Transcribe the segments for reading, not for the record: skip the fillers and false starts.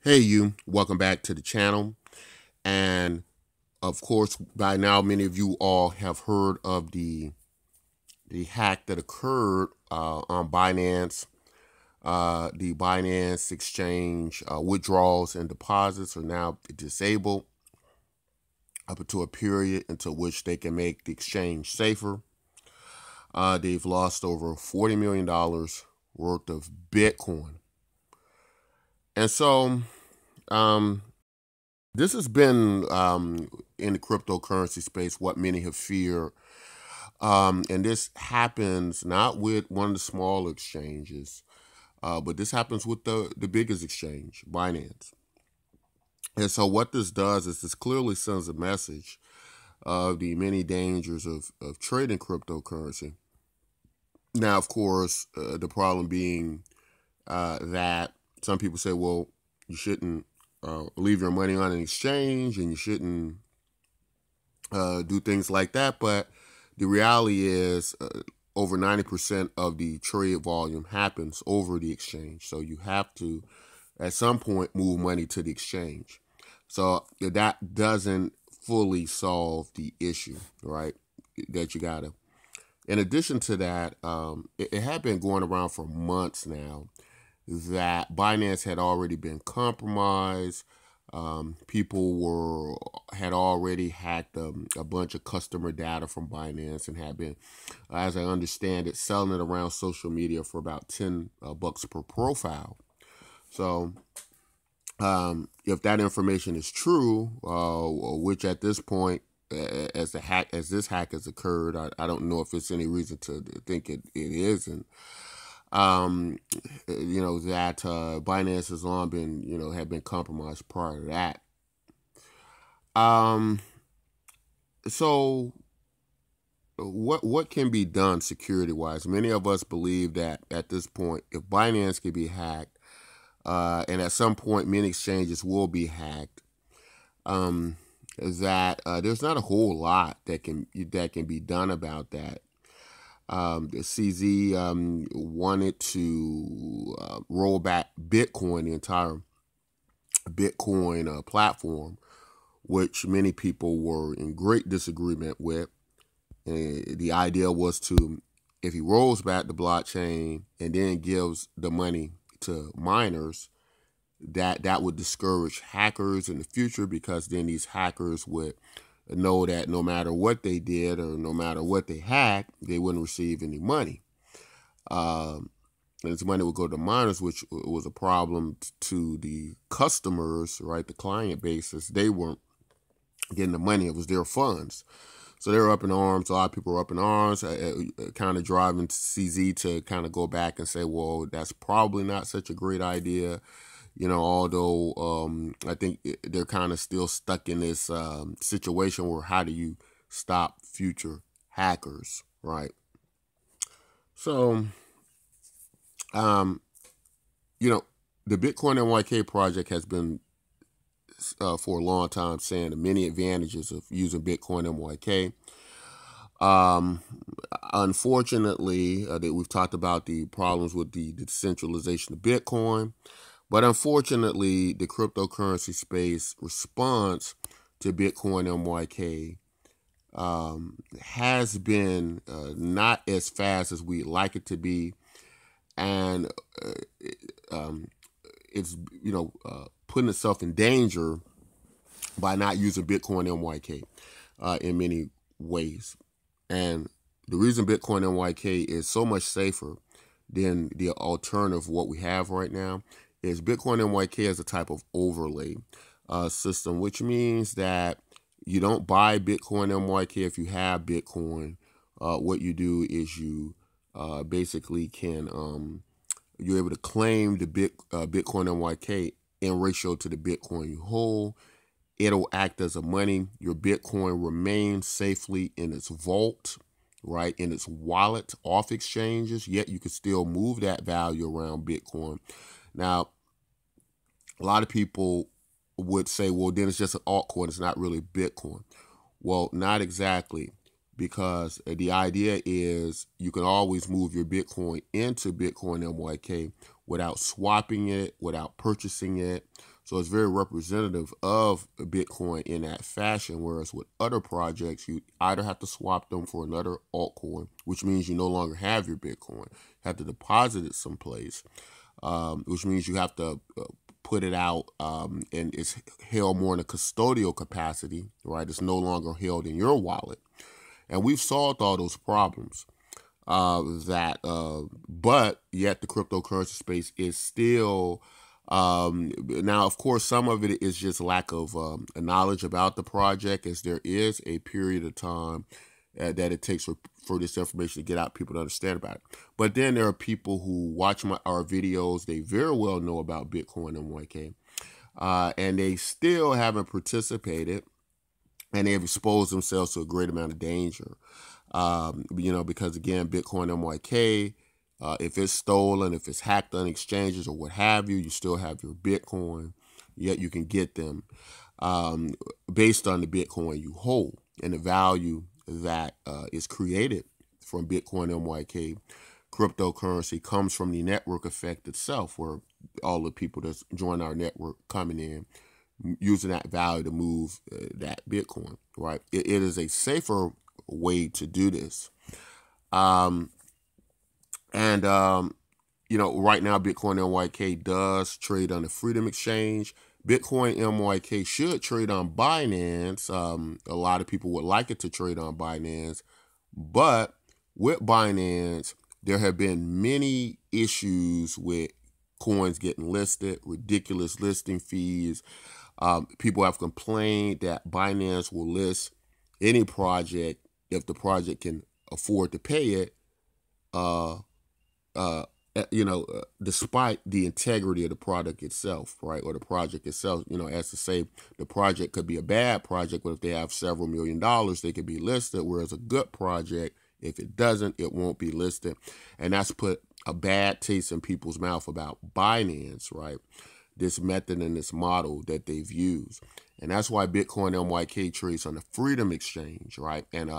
Hey you, welcome back to the channel. And of course, by now many of you all have heard of the hack that occurred on Binance. The Binance exchange withdrawals and deposits are now disabled up until a period until which they can make the exchange safer. They've lost over $40 million worth of Bitcoin. And so this has been in the cryptocurrency space what many have feared. And this happens not with one of the smaller exchanges, but this happens with the biggest exchange, Binance. And so what this does is this clearly sends a message of the many dangers of trading cryptocurrency. Now, of course, the problem being that some people say, well, you shouldn't leave your money on an exchange and you shouldn't do things like that. But the reality is over 90% of the trade volume happens over the exchange. So you have to, at some point, move money to the exchange. So that doesn't fully solve the issue, right? That you got to. In addition to that, it had been going around for months now that Binance had already been compromised. People had already hacked a bunch of customer data from Binance and had been, as I understand it, selling it around social media for about $10 per profile. So if that information is true, which at this point, as this hack has occurred, I don't know if it's any reason to think it isn't. That Binance has long been, had been compromised prior to that. So what can be done security wise? Many of us believe that at this point, if Binance can be hacked, and at some point many exchanges will be hacked, that there's not a whole lot that can be done about that. The CZ wanted to roll back Bitcoin, the entire Bitcoin platform, which many people were in great disagreement with. The idea was to, if he rolls back the blockchain and then gives the money to miners, that would discourage hackers in the future, because then these hackers would know that no matter what they did or no matter what they hacked, they wouldn't receive any money. And this money would go to miners, which was a problem to the customers, right? The client bases, they weren't getting the money. It was their funds. So they were up in arms. A lot of people were up in arms, kind of driving CZ to kind of go back and say, well, that's probably not such a great idea. Although I think they're kind of still stuck in this situation where how do you stop future hackers, right? So, the Bitcoin MYK project has been for a long time saying the many advantages of using Bitcoin MYK. Unfortunately, we've talked about the problems with the decentralization of Bitcoin. But unfortunately, the cryptocurrency space response to Bitcoin MYK has been not as fast as we'd like it to be. And it's, putting itself in danger by not using Bitcoin MYK in many ways. And the reason Bitcoin MYK is so much safer than the alternative, what we have right now, is Bitcoin MYK as a type of overlay system, which means that you don't buy Bitcoin MYK if you have Bitcoin. What you do is you basically can, you're able to claim the Bitcoin MYK in ratio to the Bitcoin you hold. It'll act as a money. Your Bitcoin remains safely in its vault, right, in its wallet off exchanges, yet you can still move that value around Bitcoin. Now, a lot of people would say, well, then it's just an altcoin. It's not really Bitcoin. Well, not exactly, because the idea is you can always move your Bitcoin into Bitcoin MYK without swapping it, without purchasing it. So it's very representative of Bitcoin in that fashion. Whereas with other projects, you either have to swap them for another altcoin, which means you no longer have your Bitcoin. You have to deposit it someplace, which means you have to put it out, and it's held more in a custodial capacity, right? It's no longer held in your wallet. And we've solved all those problems. But yet the cryptocurrency space is still, now, of course, some of it is just lack of knowledge about the project, as there is a period of time that it takes for this information to get out, people to understand about it. But then there are people who watch our videos, they very well know about Bitcoin and MYK, and they still haven't participated, and they've exposed themselves to a great amount of danger. Because again, Bitcoin MYK, if it's stolen, if it's hacked on exchanges or what have you, you still have your Bitcoin, yet you can get them based on the Bitcoin you hold and the value that is created from Bitcoin MYK. Cryptocurrency comes from the network effect itself, where all the people that join our network coming in, using that value to move that Bitcoin, right? It is a safer way to do this. Right now, Bitcoin MYK does trade on the Freedom Exchange. Bitcoin MYK should trade on Binance. A lot of people would like it to trade on Binance, but with Binance, there have been many issues with coins getting listed, ridiculous listing fees. People have complained that Binance will list any project if the project can afford to pay it, despite the integrity of the product itself, right, or the project itself. As to say, the project could be a bad project, but if they have several $1 million, they could be listed, whereas a good project, if it doesn't, it won't be listed. And that's put a bad taste in people's mouth about Binance, right, this method and this model that they've used. And that's why Bitcoin MYK trades on the Freedom Exchange, right? And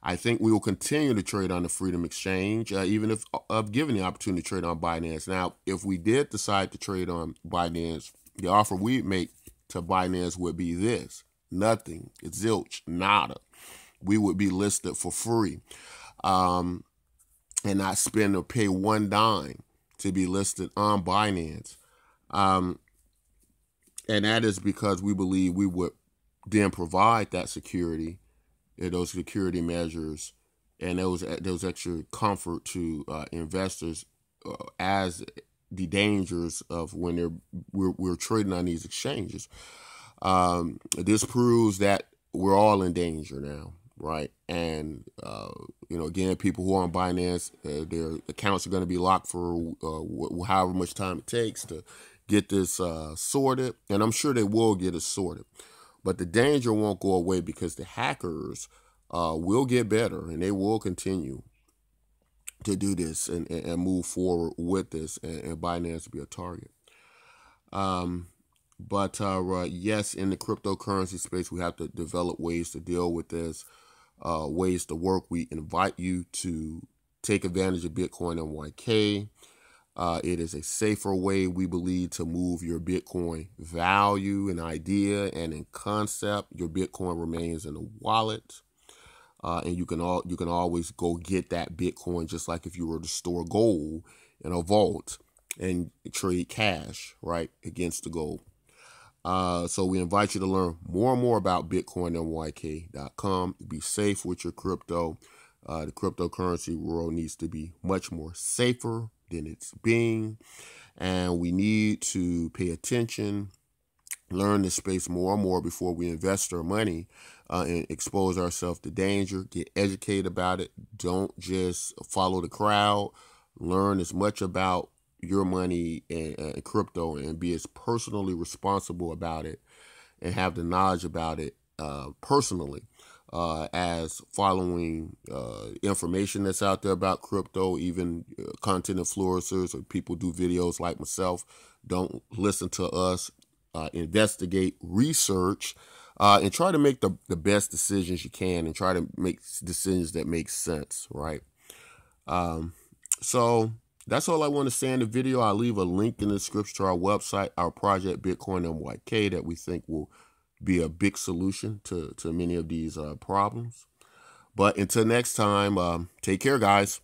I think we will continue to trade on the Freedom Exchange, even if given the opportunity to trade on Binance. Now, if we did decide to trade on Binance, the offer we'd make to Binance would be this: nothing. It's zilch, nada. We would be listed for free, and not spend or pay one dime to be listed on Binance. And that is because we believe we would then provide that security, those security measures, and those extra comfort to investors as the dangers of when we're trading on these exchanges. This proves that we're all in danger now, right? And again, people who are on Binance, their accounts are going to be locked for however much time it takes to get this sorted, and I'm sure they will get it sorted. But the danger won't go away, because the hackers will get better, and they will continue to do this and move forward with this, and Binance will be a target. Yes, in the cryptocurrency space, we have to develop ways to deal with this, ways to work. We invite you to take advantage of Bitcoin MYK. It is a safer way, we believe, to move your Bitcoin value and idea, and in concept, your Bitcoin remains in a wallet, and you can always go get that Bitcoin, just like if you were to store gold in a vault and trade cash, right, against the gold. So we invite you to learn more and more about BitcoinMYK.com. Be safe with your crypto. The cryptocurrency world needs to be much more safer than it's being, and we need to pay attention, learn the space more and more before we invest our money and expose ourselves to danger. Get educated about it. Don't just follow the crowd. Learn as much about your money and crypto, and be as personally responsible about it, and have the knowledge about it personally, as following information that's out there about crypto, even content influencers or people do videos like myself. Don't listen to us. Investigate, research, and try to make the best decisions you can, and try to make decisions that make sense, right? So That's all I want to say in the video. I'll leave a link in the description to our website, our project Bitcoin MYK, that we think will be a big solution to many of these problems. But until next time, take care, guys.